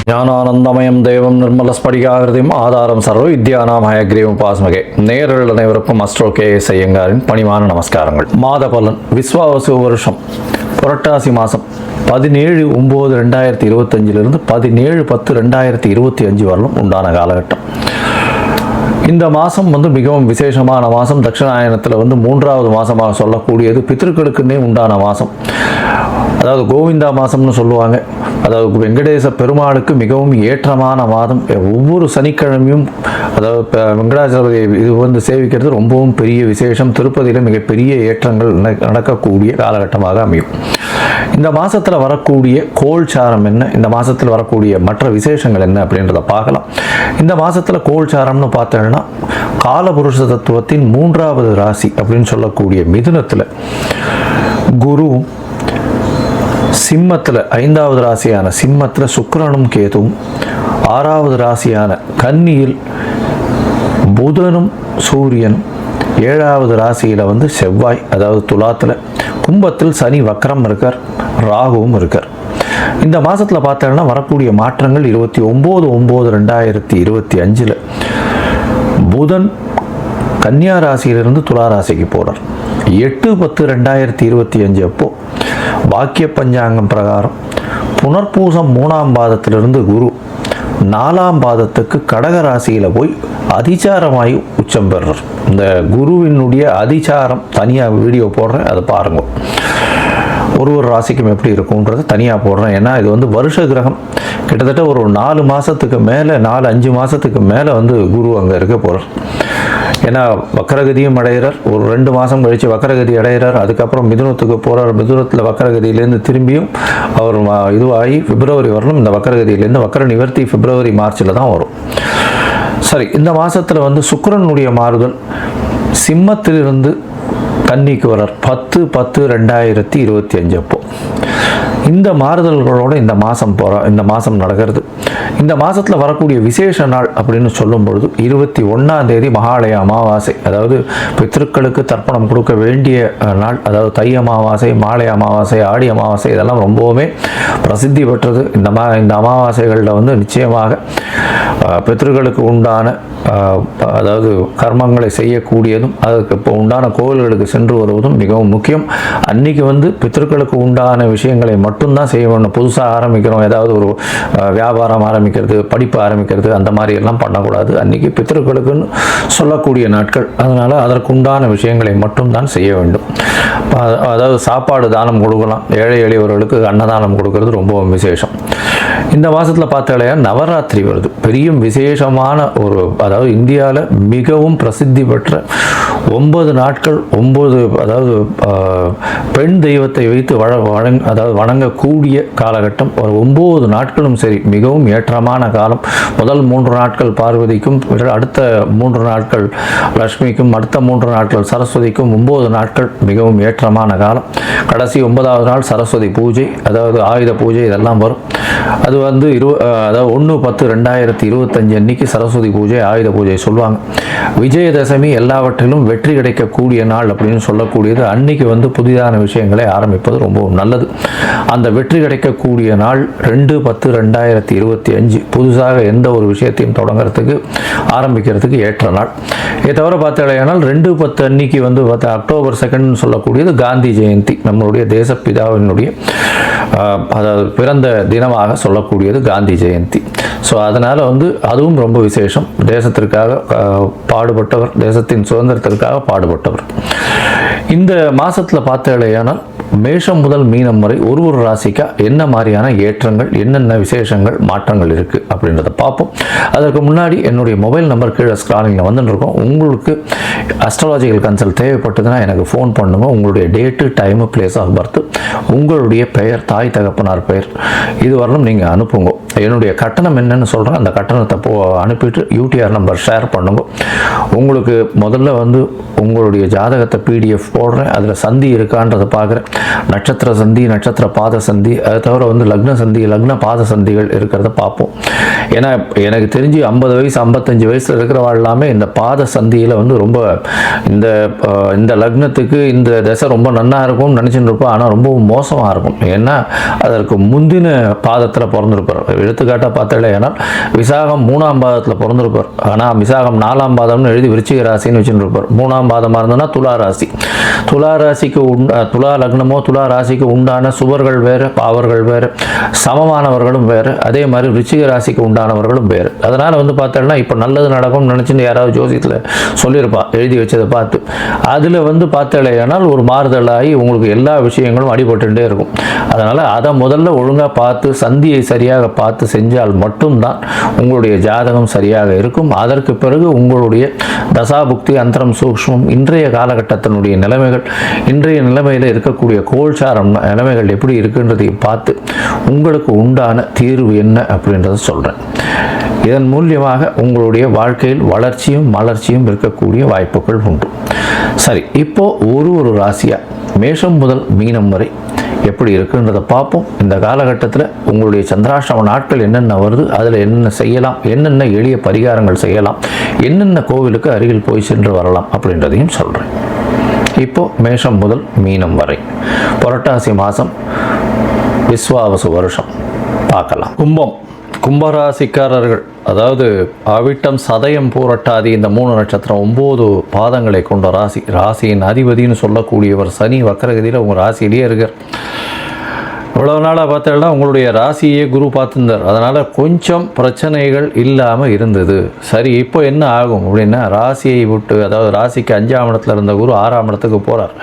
ஞானானந்தமயம் தேவம் நிர்மலஸ்படிகாகிருதியும் ஆதாரம் சர்வ வித்யானாம் ஹயக்ரீவம் பாஸ்மகே. நேயர்கள் அனைவருக்கும் அஸ்ட்ரோ KS ஐயங்காரின் பணிவான நமஸ்காரங்கள். மாத பலன் விஸ்வாவசு வருஷம் புரட்டாசி மாதம் 17/9/2025 17/10/2025 வரலும் உண்டான காலகட்டம். இந்த மாதம் மிகவும் விசேஷமான மாதம். தட்சிணாயனத்தில் மூன்றாவது மாதமாக சொல்லக்கூடியது பித்திருக்களுக்குன்னே உண்டான மாதம். அதாவது கோவிந்தா மாதம்னு சொல்லுவாங்க. அதாவது வெங்கடேச பெருமாளுக்கு மிகவும் ஏற்றமான மாதம். ஒவ்வொரு சனிக்கிழமையும் அதாவது வெங்கடாச்சலபதி இது சேவிக்கிறது ரொம்பவும் பெரிய விசேஷம். திருப்பதியில் மிகப்பெரிய ஏற்றங்கள் நடக்கக்கூடிய காலகட்டமாக அமையும். இந்த மாதத்தில் வரக்கூடிய கோல்சாரம் என்ன, இந்த மாதத்தில் வரக்கூடிய மற்ற விசேஷங்கள் என்ன அப்படின்றத பார்க்கலாம். இந்த மாதத்தில் கோல்சாரம்னு பார்த்தோம்னா காலபுருஷ தத்துவத்தின் 3வது ராசி அப்படின்னு சொல்லக்கூடிய மிதுனத்தில் குருவும், சிம்மத்தில் 5வது ராசியான சிம்மத்தில் சுக்கிரனும் கேதுவும், 6வது ராசியான கன்னியில் புதனும் சூரியனும், 7வது ராசியில் செவ்வாய் அதாவது துலாத்தில், கும்பத்தில் சனி வக்ரம் இருக்கார், ராகுவும் இருக்கார். இந்த மாதத்தில் பார்த்தோம்னா வரக்கூடிய மாற்றங்கள் 29/9/2025 புதன் கன்னியா ராசியிலிருந்து துலா ராசிக்கு போகிறார். 8/10/2025 அப்போ வாக்கிய பஞ்சாங்கம் பிரகாரம் புனர்பூசம் 3ஆம் பாதத்திலிருந்து குரு 4ஆம் பாதத்துக்கு கடக ராசியில் போய் அதிசாரமாகி உச்சம் பெறுறார். இந்த குருவினுடைய அதிசாரம் தனியாக வீடியோ போடுறேன், அதை பாருங்க. ஒரு ராசிக்கும் எப்படி இருக்கும்ன்றது தனியாக போடுறேன். ஏன்னா இது வருஷ கிரகம். கிட்டத்தட்ட ஒரு 4 மாதத்துக்கு மேலே 4-5 மாதத்துக்கு மேலே குரு அங்கே இருக்க போகிறார். ஏன்னா வக்கரகதியும் அடைகிறார். ஒரு 2 மாதம் கழித்து வக்கரகதி அடைகிறார். அதுக்கப்புறம் மிதுனத்துக்கு போகிறார். மிதுனத்தில் வக்கரகதியிலேருந்து திரும்பியும் அவர் இதுவாகி பிப்ரவரி வரணும். இந்த வக்கரகதியிலேருந்து வக்கர நிவர்த்தி பிப்ரவரி மார்ச்சில் தான் வரும். சரி, இந்த மாதத்தில் சுக்கிரனுடைய மாறுதல் சிம்மத்திலிருந்து கன்னிக்கு வரார் 10/10/2025 அப்போ. இந்த மாறுதல்களோடு இந்த மாதம் நடக்கிறது. இந்த மாதத்தில் வரக்கூடிய விசேஷ நாள் அப்படின்னு சொல்லும் பொழுது 21ஆம் தேதி மகாலய அமாவாசை, அதாவது பித்திருக்களுக்கு தர்ப்பணம் கொடுக்க வேண்டிய நாள். அதாவது தை அமாவாசை, மாலை அமாவாசை, ஆடி அமாவாசை இதெல்லாம் ரொம்பவுமே பிரசித்தி பெற்றது. இந்த அமாவாசைகளில் நிச்சயமாக பித்திருக்களுக்கு உண்டான அதாவது கர்மங்களை செய்யக்கூடியதும் அதுக்கு இப்போ உண்டான கோவில்களுக்கு சென்று வருவதும் மிகவும் முக்கியம். அன்றைக்கி பித்திருக்களுக்கு உண்டான விஷயங்களை மட்டும்தான் செய்ய வேண்டும். புதுசாக ஆரம்பிக்கிறோம், ஏதாவது ஒரு வியாபாரம் ஆரம்பிக்கிறது, படிப்பு ஆரம்பிக்கிறது, அந்த மாதிரி எல்லாம் பண்ணக்கூடாது. அன்றைக்கி பித்திருக்களுக்குன்னு சொல்லக்கூடிய நாட்கள். அதனால் அதற்குண்டான விஷயங்களை மட்டும்தான் செய்ய வேண்டும். அதாவது சாப்பாடு தானம் கொடுக்கலாம். ஏழை எளியவர்களுக்கு அன்னதானம் கொடுக்கறது ரொம்பவும் விசேஷம். இந்த மாதத்தில் பார்த்தாலே நவராத்திரி வருது. பெரிய விசேஷமான ஒரு, அதாவது இந்தியாவில் மிகவும் பிரசித்தி பெற்ற 9 நாட்கள் 9 அதாவது பெண் தெய்வத்தை வைத்து அதாவது வணங்கக்கூடிய காலகட்டம். ஒரு 9 நாட்களும் சரி மிகவும் ஏற்றமான காலம். முதல் 3 நாட்கள் பார்வதிக்கும், அடுத்த 3 நாட்கள் லக்ஷ்மிக்கும், அடுத்த 3 நாட்கள் சரஸ்வதிக்கும், 9 நாட்கள் மிகவும் ஏற்றமான காலம். கடைசி 9வது நாள் சரஸ்வதி பூஜை, அதாவது ஆயுத பூஜை இதெல்லாம் வரும். அது அதாவது 1/10/2025 அன்னைக்கு சரஸ்வதி பூஜை, ஆயுத பூஜை சொல்லுவாங்க. விஜயதசமி எல்லாவற்றிலும் வெற்றி கிடைக்கக்கூடிய நாள் அப்படின்னு சொல்லக்கூடியது. அன்னைக்கு புதிதான விஷயங்களை ஆரம்பிப்பது ரொம்பவும் நல்லது. அந்த வெற்றி கிடைக்கக்கூடிய நாள் 2/10/2025 புதுசாக எந்த ஒரு விஷயத்தையும் தொடங்கிறதுக்கு ஆரம்பிக்கிறதுக்கு ஏற்ற நாள். இதை தவிர பார்த்தாலேயானால் 2/10 அன்னைக்கு அக்டோபர் 2 சொல்லக்கூடியது காந்தி ஜெயந்தி, நம்மளுடைய தேசப்பிதாவினுடைய அதாவது பிறந்த தினமாக சொல்லக்கூடியது காந்தி ஜெயந்தி. ஸோ அதனால் அதுவும் ரொம்ப விசேஷம். தேசத்திற்காக பாடுபட்டவர், தேசத்தின் சுதந்திரத்திற்காக பாடுபட்டவர். இந்த மாதத்தில் பார்த்தாலேயானால் மேஷம் முதல் மீனம் வரை ஒரு ராசிக்கா என்ன மாதிரியான ஏற்றங்கள், என்னென்ன விசேஷங்கள், மாற்றங்கள் இருக்குது அப்படின்றத பார்ப்போம். அதற்கு முன்னாடி என்னுடைய மொபைல் நம்பர் கீழே ஸ்க்ராலிங்கில் வந்துட்டுருக்கோம். உங்களுக்கு அஸ்ட்ராலஜிக்கல் கன்சல்ட் தேவைப்பட்டதுன்னா எனக்கு ஃபோன் பண்ணுங்க. உங்களுடைய date, time, place of birth, உங்களுடைய பெயர், தாய் தகப்பனார் பெயர் இது வரணும் நீங்கள் அனுப்புங்க. என்னுடைய கட்டணம் என்னன்னு சொல்கிறேன். அந்த கட்டணத்தை அனுப்பிட்டு UTR நம்பர் ஷேர் பண்ணுங்க. உங்களுக்கு முதல்ல உங்களுடைய ஜாதகத்தை PDF போடுறேன். அதில் சந்தி இருக்கான்றதை பார்க்குறேன். நட்சத்திர சந்தி, நட்சத்திர பாத சந்தி, அதை தவிர வந்து லக்ன சந்தி, லக்ன பாத சந்திகள் இருக்கிறத பார்ப்போம். ஏன்னா எனக்கு தெரிஞ்சு 50 வயசு 55 வயசில் இருக்கிறவாள் எல்லாமே இந்த பாத சந்தியில் வந்து ரொம்ப இந்த லக்னத்துக்கு இந்த தசை ரொம்ப நன்னா இருக்கும்னு நினச்சிட்டு இருப்போம். ஆனால் ரொம்ப மோசமாக இருக்கும். ஏன்னா அதற்கு முந்தின பாதத்தில் பிறந்திருப்பார். எடுத்துக்காட்டாக பார்த்தாலே ஏன்னா விசாகம் 3ஆம் பாதத்தில் பிறந்திருப்பார். ஆனால் விசாகம் 4ஆம் பாதம்னு எழுதி விருச்சிக ராசின்னு வச்சுட்டு இருப்பார். 3ஆம் பாதமாக இருந்ததுன்னா துலா ராசி. துலா ராசிக்கு துலா லக்னமோ துலா ராசிக்கு உண்டான சுவர்கள் வேறு, பாவர்கள் வேறு, சமமானவர்களும் வேறு, அதே மாதிரி விருச்சிக ராசிக்கு உண்டானவர்களும் வேறு. அதனால் வந்து பார்த்தோம்னா இப்போ நல்லது நடக்கும்னு நினச்சின்னு யாராவது ஜோசியத்தில் சொல்லியிருப்பா எழுதி வச்சதை பார்த்து. அதில் வந்து பார்த்தாலேயானால் ஒரு மாறுதலாகி உங்களுக்கு எல்லா விஷயங்களும் அடிபட்டுட்டே இருக்கும். அதனால் அதை முதல்ல ஒழுங்காக பார்த்து சந்தியை சரியாக பார்த்து செஞ்சால் மட்டும்தான் உங்களுடைய ஜாதகம் சரியாக இருக்கும். அதற்கு பிறகு உங்களுடைய தசாபுக்தி, அந்தரம், சூக்ஷ்மம், இன்றைய காலகட்டத்தினுடைய நிலைமைகள், இன்றைய நிலைமையில் இருக்கக்கூடிய கோல்சாரம் நிலைமைகள் எப்படி இருக்குன்றதையும் பார்த்து உங்களுக்கு உண்டான தீர்வு என்ன அப்படின்றத சொல்கிறேன். இதன் மூலியமாக உங்களுடைய வாழ்க்கையில் வளர்ச்சியும் மலர்ச்சியும் இருக்கக்கூடிய வாய்ப்புகள் உண்டு. சரி, இப்போ ஒரு ராசியாக மேஷம் முதல் மீனம் வரை எப்படி இருக்குன்றதை பார்ப்போம். இந்த காலகட்டத்தில் உங்களுடைய சந்திராஷ்டம நாட்கள் என்னென்ன வருது, அதில் என்னென்ன செய்யலாம், என்னென்ன எளிய பரிகாரங்கள் செய்யலாம், என்னென்ன கோவிலுக்கு அருகில் போய் சென்று வரலாம் அப்படின்றதையும் சொல்கிறேன். இப்போது மேஷம் முதல் மீனம் வரை புரட்டாசி மாதம் விஸ்வாவசு வருஷம் பார்க்கலாம். கும்பராசிக்காரர்கள், அதாவது அவிட்டம், சதயம், பூரட்டாதி, இந்த 3 நட்சத்திரம் 9 பாதங்களை கொண்ட ராசி. ராசியின் அதிபதினு சொல்லக்கூடியவர் சனி வக்கரகதியில் உங்கள் ராசியிலேயே இருக்கார். இவ்வளவு நாளாக பார்த்தீங்கன்னா உங்களுடைய ராசியே குரு பார்த்துருந்தார். அதனால் கொஞ்சம் பிரச்சனைகள் இல்லாமல் இருந்தது. சரி, இப்போ என்ன ஆகும் அப்படின்னா, ராசியை விட்டு, அதாவது ராசிக்கு 5ஆம் இடத்துல இருந்த குரு 6ஆம் இடத்துக்கு போகிறார்.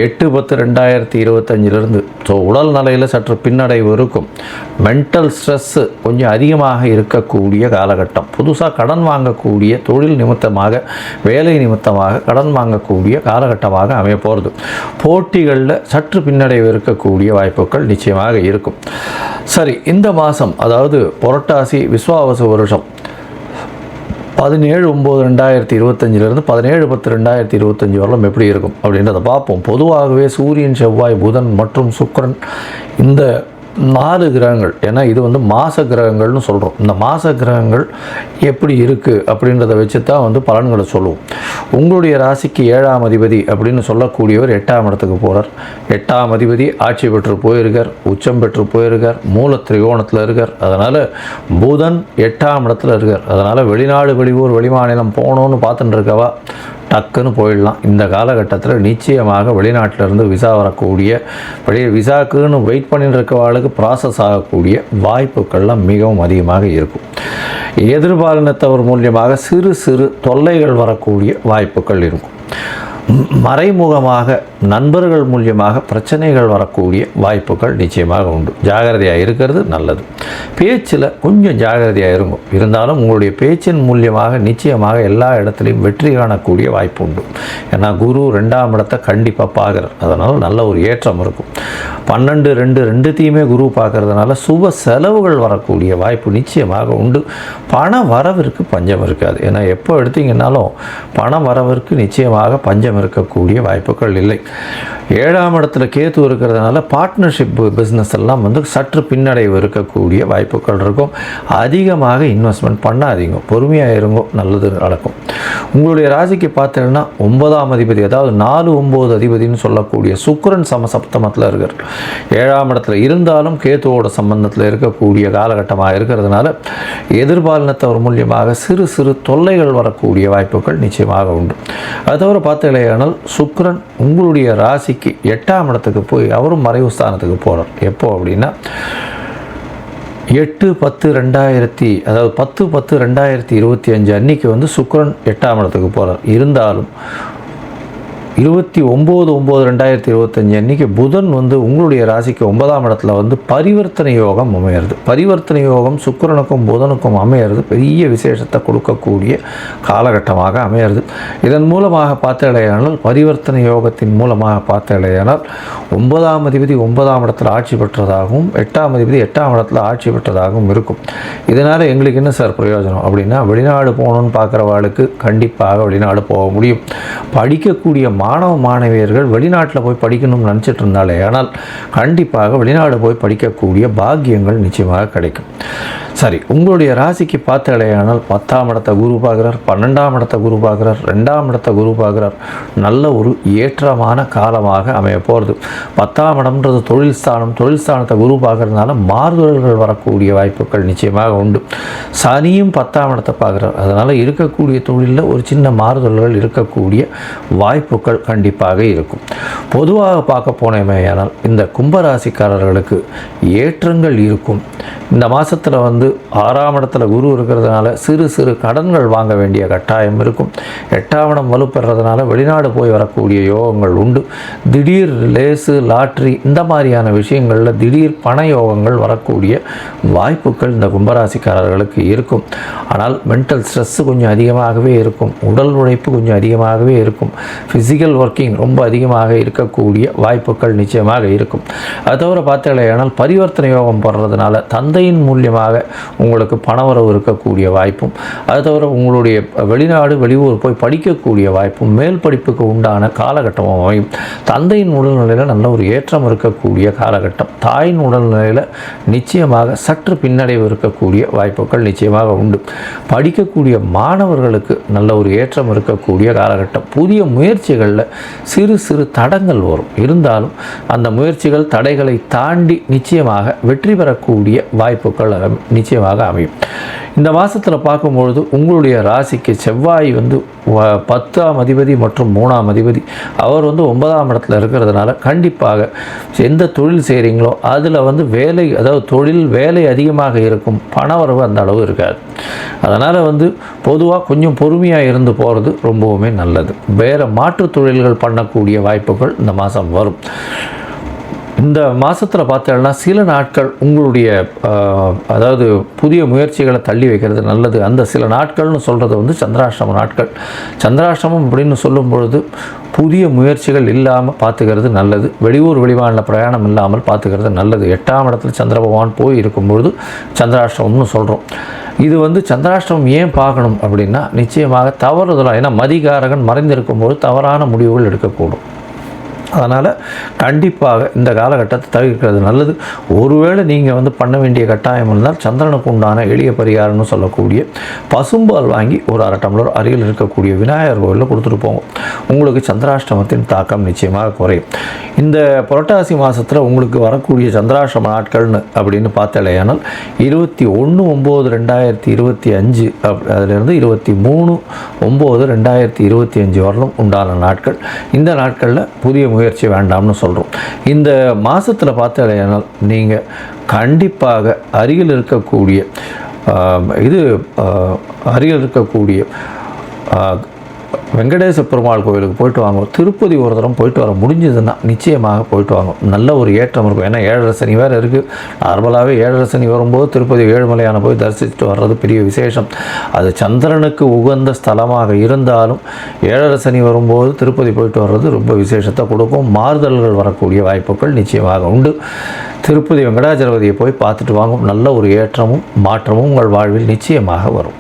8/10/2025 ஸோ உடல் நிலையில் சற்று பின்னடைவு இருக்கும். மென்டல் ஸ்ட்ரெஸ்ஸு கொஞ்சம் அதிகமாக இருக்கக்கூடிய காலகட்டம். புதுசாக கடன் வாங்கக்கூடிய, தொழில் நிமித்தமாக, வேலை நிமித்தமாக கடன் வாங்கக்கூடிய காலகட்டமாக அமைய போகிறது. போட்டிகளில் சற்று பின்னடைவு இருக்கக்கூடிய வாய்ப்புகள் நிச்சயமாக இருக்கும். சரி, இந்த மாதம், அதாவது புரட்டாசி விஸ்வாவசு வருஷம் 17/9/2025 17/10/2025 வரலாம் எப்படி இருக்கும் அப்படின்றத பார்ப்போம். பொதுவாகவே சூரியன், செவ்வாய், புதன் மற்றும் சுக்கிரன், இந்த 4 கிரகங்கள், ஏன்னா இது வந்து மாச கிரகங்கள்னு சொல்கிறோம். இந்த மாச கிரகங்கள் எப்படி இருக்குது அப்படின்றத வச்சு தான் வந்து பலன்களை சொல்லுவோம். உங்களுடைய ராசிக்கு 7ஆம் அதிபதி அப்படின்னு சொல்லக்கூடியவர் 8ஆம் இடத்துக்கு போகிறார். 8ஆம் அதிபதி ஆட்சி பெற்று போயிருக்கார், உச்சம் பெற்று போயிருக்கார், மூல திரிகோணத்தில் இருக்கார். அதனால் புதன் 8ஆம் இடத்துல இருக்கார். அதனால் வெளிநாடு, வெளியூர், வெளிமாநிலம் போகணுன்னு பார்த்துட்டு இருக்கவா டக்குன்னு போயிடலாம். இந்த காலகட்டத்தில் நிச்சயமாக வெளிநாட்டிலிருந்து விசா வரக்கூடிய, விசாக்குன்னு வெயிட் பண்ணிட்டு இருக்கவாளுக்கு ப்ராசஸ் ஆகக்கூடிய வாய்ப்புகள்லாம் மிகவும் அதிகமாக இருக்கும். எதிர்பாலினத்தவர் மூலியமாக சிறு சிறு தொல்லைகள் வரக்கூடிய வாய்ப்புகள் இருக்கும். மறைமுகமாக நண்பர்கள் மூலியமாக பிரச்சனைகள் வரக்கூடிய வாய்ப்புகள் நிச்சயமாக உண்டு. ஜாகிரதையாக இருக்கிறது நல்லது. பேச்சில் கொஞ்சம் ஜாகிரதையாக இருக்கும். இருந்தாலும் உங்களுடைய பேச்சின் மூலியமாக நிச்சயமாக எல்லா இடத்துலையும் வெற்றி காணக்கூடிய வாய்ப்பு உண்டு. ஏன்னா குரு 2ஆம் இடத்தை கண்டிப்பாக பார்க்குறார். அதனால் நல்ல ஒரு ஏற்றம் இருக்கும். 12, 2 குரு பார்க்கறதுனால சுப செலவுகள் வரக்கூடிய வாய்ப்பு நிச்சயமாக உண்டு. பண வரவிற்கு பஞ்சம் இருக்காது. ஏன்னா எப்போ எடுத்தீங்கன்னாலும் பண வரவிற்கு நிச்சயமாக பஞ்சம் இருக்கக்கூடிய வாய்ப்புகள் இல்லை. 7ஆம் இடத்துல கேது இருக்கிறதுனால பார்ட்னர்ஷிப் பிஸ்னஸ் எல்லாம் வந்து சற்று பின்னடைவு இருக்கக்கூடிய வாய்ப்புகள் இருக்கும். அதிகமாக இன்வெஸ்ட்மெண்ட் பண்ணாதீங்க, பொறுமையாக இருங்கோ, நல்லது நடக்கும். உங்களுடைய ராசிக்கு பார்த்தீங்கன்னா 9ஆம் அதிபதி, அதாவது 4-9 அதிபதினு சொல்லக்கூடிய சுக்கிரன் சமசப்தமத்தில் இருக்கார். 7ஆம் இடத்துல இருந்தாலும் கேதுவோட சம்பந்தத்தில் இருக்கக்கூடிய காலகட்டமாக இருக்கிறதுனால எதிர்பாலினத்தவர் மூலியமாக சிறு சிறு தொல்லைகள் வரக்கூடிய வாய்ப்புகள் நிச்சயமாக உண்டு. அது தவிர பார்த்தீங்கன்னா சுக்கிரன் உங்களுடைய ராசிக்கு 8ஆம் இடத்துக்கு போய் அவரும் மறைவு ஸ்தானத்துக்கு போகிறார். எப்போ அப்படின்னா 8/10/2000, அதாவது 10/10/2025 அன்னைக்கு வந்து சுக்கிரன் 8ஆம் இடத்துக்கு போகிறார். இருந்தாலும் 29/9/2025 அன்றைக்கி புதன் வந்து உங்களுடைய ராசிக்கு 9ஆம் இடத்துல வந்து பரிவர்த்தனை யோகம் அமையிறது. பரிவர்த்தனை யோகம் சுக்கிரனுக்கும் புதனுக்கும் அமையிறது பெரிய விசேஷத்தை கொடுக்கக்கூடிய காலகட்டமாக அமையிறது. இதன் மூலமாக பார்த்தேனால், பரிவர்த்தனை யோகத்தின் மூலமாக பார்த்தேனால் 9ஆம் அதிபதி 9ஆம் இடத்துல ஆட்சி பெற்றதாகவும் 8ஆம் அதிபதி 8ஆம் இடத்துல ஆட்சி பெற்றதாகவும் இருக்கும். இதனால் எங்களுக்கு என்ன சார் பிரயோஜனம் அப்படின்னா, வெளிநாடு போகணுன்னு பார்க்குறவாளுக்கு கண்டிப்பாக வெளிநாடு போக முடியும். படிக்கக்கூடிய மாணவ மாணவியர்கள் வெளிநாட்டில் போய் படிக்கணும்னு நினச்சிட்டு இருந்தாலே ஆனால் கண்டிப்பாக வெளிநாடு போய் படிக்கக்கூடிய பாக்கியங்கள் நிச்சயமாக கிடைக்கும். சரி, உங்களுடைய ராசிக்கு பார்த்தாலேயானால் 10ஆம் இடத்தை குரு பார்க்குறார், 12ஆம் இடத்தை குரு பார்க்குறார், 2ஆம் இடத்தை குரு பார்க்குறார். நல்ல ஒரு ஏற்றமான காலமாக அமைய போகிறது. 10ஆம் இடம்ன்றது தொழில் ஸ்தானம், தொழில் ஸ்தானத்தை குரு பார்க்கறதுனால மாறுதல்கள் வரக்கூடிய வாய்ப்புகள் நிச்சயமாக உண்டு. சனியும் 10ஆம் இடத்தை பார்க்குறார், அதனால் இருக்கக்கூடிய தொழிலில் ஒரு சின்ன மாறுதல்கள் இருக்கக்கூடிய வாய்ப்புகள் கண்டிப்பாக இருக்கும். பொதுவாக பார்க்க போனேமேயானால் இந்த கும்பராசிக்காரர்களுக்கு ஏற்றங்கள் இருக்கும். இந்த மாதத்தில் 6ஆம் இடத்துல குரு இருக்கிறதுனால சிறு சிறு கடன்கள் வாங்க வேண்டிய கட்டாயம் இருக்கும். 8ஆம் இடம் வலுப்பெறதுனால வெளிநாடு போய் வரக்கூடிய யோகங்கள் உண்டு. திடீர் லேசு லாட்ரி இந்த மாதிரியான விஷயங்களில் திடீர் பண யோகங்கள் வரக்கூடிய வாய்ப்புகள் இந்த கும்பராசிக்காரர்களுக்கு இருக்கும். ஆனால் மென்டல் ஸ்ட்ரெஸ்ஸு கொஞ்சம் அதிகமாகவே இருக்கும், உடல் உழைப்பு கொஞ்சம் அதிகமாகவே இருக்கும், ஃபிசிக்கல் ஒர்க்கிங் ரொம்ப அதிகமாக இருக்கக்கூடிய வாய்ப்புகள் நிச்சயமாக இருக்கும். அது தவிர பார்த்தீங்கன்னா பரிவர்த்தனை யோகம் போடுறதுனால தந்தையின் மூலியமாக உங்களுக்கு பணவரவு இருக்கக்கூடிய வாய்ப்பும், அது தவிர உங்களுடைய வெளிநாடு வெளியூர் போய் படிக்கக்கூடிய வாய்ப்பும், மேல் படிப்புக்கு உண்டான காலகட்டமும் அமையும். தந்தையின் உடல்நிலையில் நல்ல ஒரு ஏற்றம் இருக்கக்கூடிய காலகட்டம், தாயின் உடல்நிலையில் நிச்சயமாக சற்று பின்னடைவு இருக்கக்கூடிய வாய்ப்புகள் நிச்சயமாக உண்டு. படிக்கக்கூடிய மாணவர்களுக்கு நல்ல ஒரு ஏற்றம் இருக்கக்கூடிய காலகட்டம். புதிய முயற்சிகளில் சிறு சிறு தடங்கள் வரும், இருந்தாலும் அந்த முயற்சிகள் தடைகளை தாண்டி நிச்சயமாக வெற்றி பெறக்கூடிய வாய்ப்புகள் நிச்சயமாக அமையும். இந்த மாதத்தில் பார்க்கும்பொழுது உங்களுடைய ராசிக்கு செவ்வாய் 10ஆம் அதிபதி மற்றும் 3ஆம் அதிபதி, அவர் 9ஆம் இடத்துல இருக்கிறதுனால கண்டிப்பாக எந்த தொழில் செய்கிறீங்களோ அதில் வேலை, அதாவது தொழில் வேலை அதிகமாக இருக்கும், பணவரவு அந்த அளவு இருக்காது. அதனால் பொதுவாக கொஞ்சம் பொறுமையாக இருந்து போகிறது ரொம்பவுமே நல்லது. வேறு மாற்று தொழில்கள் பண்ணக்கூடிய வாய்ப்புகள் இந்த மாதம் வரும். இந்த மாதத்தில் பார்த்தீங்கன்னா சில நாட்கள் உங்களுடைய அதாவது புதிய முயற்சிகளை தள்ளி வைக்கிறது நல்லது. அந்த சில நாட்கள்னு சொல்கிறது சந்திராஷ்டம நாட்கள். சந்திராஷ்டமம் அப்படின்னு சொல்லும் பொழுது புதிய முயற்சிகள் இல்லாமல் பார்த்துக்கிறது நல்லது. வெளியூர் வெளிமாநில பிரயாணம் இல்லாமல் பார்த்துக்கிறது நல்லது. 8ஆம் இடத்துல சந்திர பகவான் போய் இருக்கும்பொழுது சந்திராஷ்டமம்னு சொல்கிறோம். இது சந்திராஷ்டமம் ஏன் பார்க்கணும் அப்படின்னா நிச்சயமாக தவறுதலாக, ஏன்னா மதிகாரகன் மறைந்திருக்கும்போது தவறான முடிவுகள் எடுக்கக்கூடும். அதனால் கண்டிப்பாக இந்த காலகட்டத்தை தவிர்க்கிறது நல்லது. ஒருவேளை நீங்கள் பண்ண வேண்டிய கட்டாயம் இருந்தால் சந்திரனுக்கு உண்டான எளிய பரிகாரம்னு சொல்லக்கூடிய பசும்பால் வாங்கி ஒரு 1/2 டம்ளர் அருகில் இருக்கக்கூடிய விநாயகர் கோவிலில் கொடுத்துட்டு போங்க. உங்களுக்கு சந்திராஷ்டமத்தின் தாக்கம் நிச்சயமாக குறையும். இந்த புரட்டாசி மாதத்தில் உங்களுக்கு வரக்கூடிய சந்திராஷ்டம நாட்கள்னு அப்படின்னு பார்த்தாலேயானால் 21/9/2025 அதிலிருந்து 23/9/2025 வரலும் உண்டான நாட்கள். இந்த நாட்களில் புதிய முயற்சி வேண்டாம்னு சொல்கிறோம். இந்த மாதத்தில் பார்த்தாலேயானால் நீங்கள் கண்டிப்பாக அருகில் இருக்கக்கூடிய வெங்கடேச பெருமாள் கோவிலுக்கு போயிட்டு வாங்க. திருப்பதி ஒரு தரம் போயிட்டு வர முடிஞ்சதுன்னா நிச்சயமாக போயிட்டு வாங்க. நல்ல ஒரு ஏற்றம் இருக்கும். ஏன்னா 7.5 சனி வேறு இருக்குது. நார்மலாகவே 7.5 சனி வரும்போது திருப்பதி ஏழுமலையான போய் தரிசிச்சுட்டு வர்றது பெரிய விசேஷம். அது சந்திரனுக்கு உகந்த ஸ்தலமாக இருந்தாலும் 7.5 சனி வரும்போது திருப்பதி போயிட்டு வர்றது ரொம்ப விசேஷத்தை கொடுக்கும். மாறுதல்கள் வரக்கூடிய வாய்ப்புகள் நிச்சயமாக உண்டு. திருப்பதி வெங்கடாஜலபதியை போய் பார்த்துட்டு வாங்கும். நல்ல ஒரு ஏற்றமும் மாற்றமும் உங்கள் வாழ்வில் நிச்சயமாக வரும்.